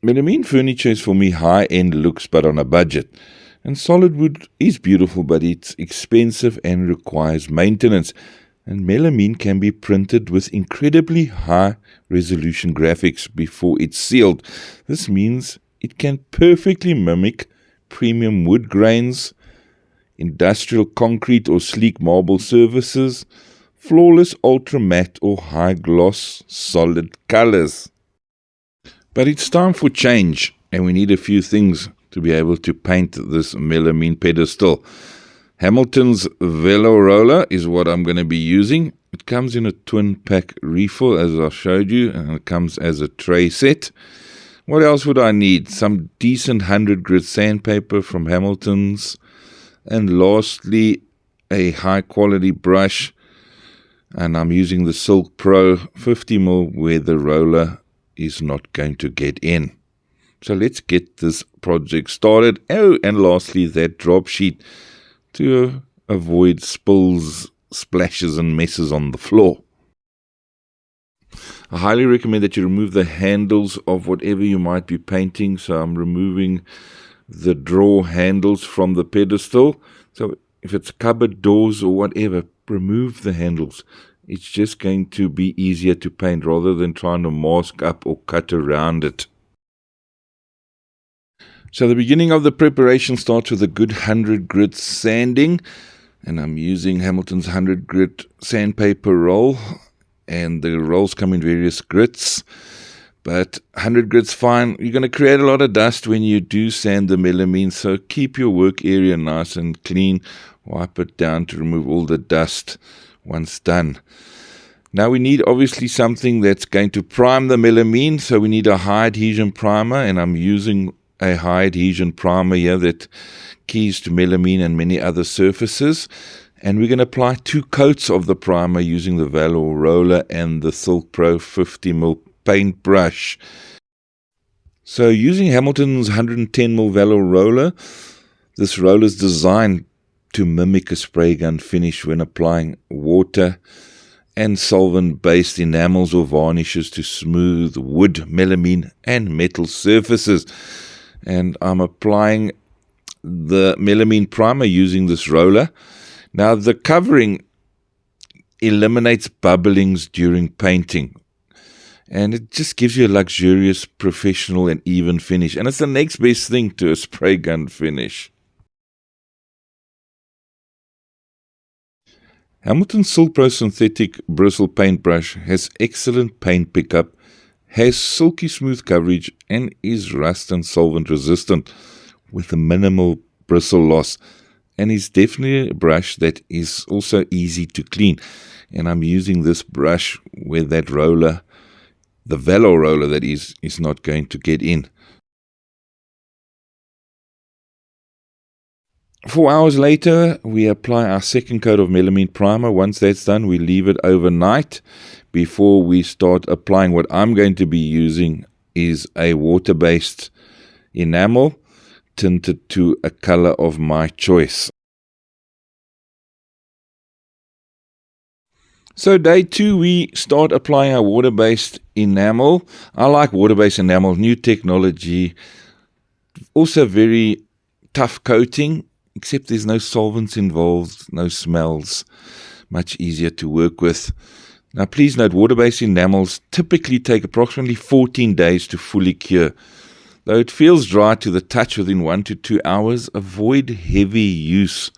Melamine furniture is for me high-end looks but on a budget. And solid wood is beautiful, but it's expensive and requires maintenance. And melamine can be printed with incredibly high-resolution graphics before it's sealed. This means it can perfectly mimic premium wood grains, industrial concrete or sleek marble surfaces, flawless ultra matte or high gloss solid colors. But it's time for change, and we need a few things to be able to paint this melamine pedestal. Hamilton's Velour roller is what I'm going to be using. It comes in a twin pack refill, as I showed you, and it comes as a tray set. What else would I need? Some decent 100 grit sandpaper from Hamilton's, and lastly a high quality brush, and I'm using the SilkPro 50mm where the roller is not going to get in. So let's get this project started. Oh, and lastly that drop sheet to avoid spills, splashes and messes on the floor. I highly recommend that you remove the handles of whatever you might be painting. So I'm removing the drawer handles from the pedestal. So if it's cupboard doors or whatever, remove the handles. It's just going to be easier to paint rather than trying to mask up or cut around it. So the beginning of the preparation starts with a good 100 grit sanding, and I'm using Hamilton's 100 grit sandpaper roll, and the rolls come in various grits, but 100 grit's fine. You're going to create a lot of dust when you do sand the melamine, so keep your work area nice and clean. Wipe it down to remove all the dust once done. Now we need obviously something that's going to prime the melamine, so we need a high adhesion primer, and I'm using a high adhesion primer here that keys to melamine and many other surfaces. And we're going to apply 2 coats of the primer using the Velour roller and the SilkPro 50mm paintbrush. So using Hamilton's 110mm Velour roller, this roller is designed to mimic a spray gun finish when applying water and solvent-based enamels or varnishes to smooth wood, melamine and metal surfaces. And I'm applying the melamine primer using this roller. Now the covering eliminates bubblings during painting, and it just gives you a luxurious, professional and even finish, and it's the next best thing to a spray gun finish. Hamilton's SilkPro synthetic bristle paintbrush has excellent paint pickup, has silky smooth coverage and is rust and solvent resistant with a minimal bristle loss, and is definitely a brush that is also easy to clean. And I'm using this brush where that roller, the Velour roller that is not going to get in. 4 hours later, we apply our second coat of melamine primer. Once that's done, we leave it overnight before we start applying. What I'm going to be using is a water-based enamel tinted to a color of my choice. So day 2, we start applying our water-based enamel. I like water-based enamel, new technology, also very tough coating, except there's no solvents involved, no smells, much easier to work with. Now please note, water-based enamels typically take approximately 14 days to fully cure. Though it feels dry to the touch within 1 to 2 hours, avoid heavy use,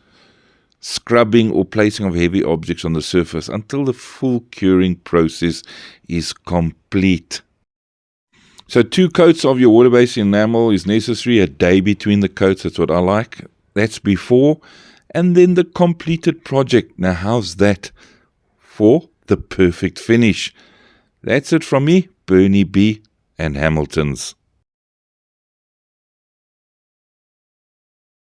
scrubbing or placing of heavy objects on the surface until the full curing process is complete. So 2 coats of your water-based enamel is necessary, a day between the coats, that's what I like. That's before, and then the completed project. Now how's that for the perfect finish? That's it from me, BernieB and Hamilton's.